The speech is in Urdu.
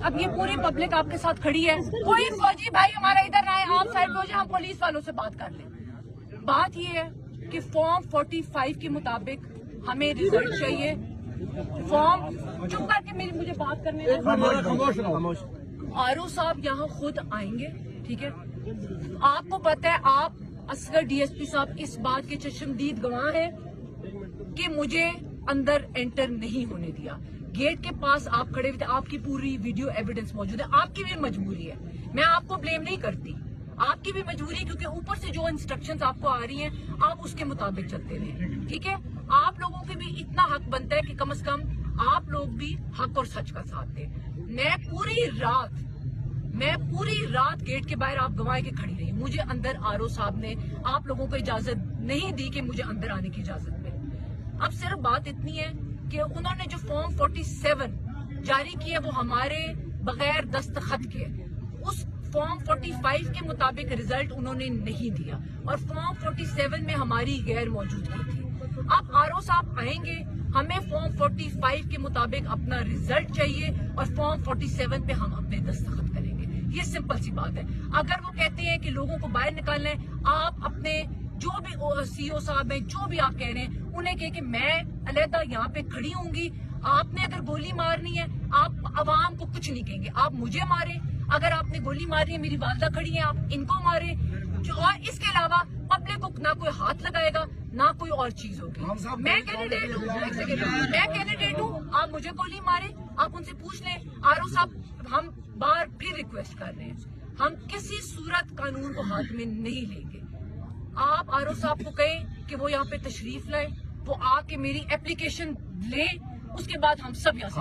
اب یہ پوری پبلک آپ کے ساتھ کھڑی ہے, کوئی فوجی بھائی ہمارا ادھر نہ آئے, آپ سائڈ پہ ہو جائیں, ہم پولیس والوں سے بات کر لیں. بات یہ ہے کہ فارم 45 کے مطابق ہمیں ریزلٹ چاہیے. فارم چپ کر کے مجھے بات کرنے دیں. آر او صاحب یہاں خود آئیں گے, ٹھیک ہے. آپ کو پتہ ہے, آپ اصغر ڈی ایس پی صاحب اس بات کے چشمدید گواہ ہیں کہ مجھے اندر انٹر نہیں ہونے دیا. گیٹ کے پاس آپ کھڑے ہوئے تھے, آپ کی پوری ویڈیو ایویڈنس موجود ہے. آپ کی بھی مجبوری ہے, میں آپ کو بلیم نہیں کرتی, آپ کی بھی مجبوری ہے, کیونکہ اوپر سے جو انسٹرکشنز آپ کو آ رہی ہیں آپ اس کے مطابق چلتے رہے, ٹھیک ہے. آپ لوگوں کے بھی اتنا حق بنتا ہے کہ کم از کم آپ لوگ بھی حق اور سچ کا ساتھ دیں. میں پوری رات گیٹ کے باہر آپ گواہ کے کھڑی رہی. مجھے اندر آر او صاحب نے آپ لوگوں کو اجازت نہیں دی کہ مجھے اندر آنے کی اجازت ملے. اب صرف بات اتنی ہے کہ انہوں نے جو فارم 47 جاری کی ہے وہ ہمارے بغیر دستخط کے, اس فارم 45 کے مطابق ریزلٹ انہوں نے نہیں دیا, اور فارم 47 میں ہماری غیر موجودگی تھی. اب آر او صاحب آئیں گے, ہمیں فارم 45 کے مطابق اپنا ریزلٹ چاہیے, اور فارم 47 پہ ہم اپنے دستخط کریں گے. یہ سمپل سی بات ہے. اگر وہ کہتے ہیں کہ لوگوں کو باہر نکالنا ہے, آپ اپنے جو بھی سی او صاحب ہیں, جو بھی آپ کہہ رہے ہیں, انہیں کہے کہ میں علیحدہ یہاں پہ کھڑی ہوں گی. آپ نے اگر گولی مارنی ہے, آپ عوام کو کچھ نہیں کہیں گے, آپ مجھے ماریں. اگر آپ نے گولی ماری ہے, میری والدہ کھڑی ہیں, آپ ان کو ماریں. اور اس کے علاوہ پبلک کو نہ کوئی ہاتھ لگائے گا, نہ کوئی اور چیز ہوگی. میں کینڈیڈیٹ ہوں, آپ مجھے گولی ماریں, آپ ان سے پوچھ لیں. آر او صاحب, ہم بار پھر ریکویسٹ کر رہے ہیں, ہم کسی صورت قانون کو ہاتھ میں نہیں لیں گے. آپ آر او صاحب کو کہیں کہ وہ یہاں پہ تشریف لائیں, وہ آ کے میری اپلیکیشن لیں, اس کے بعد ہم سب یہاں سے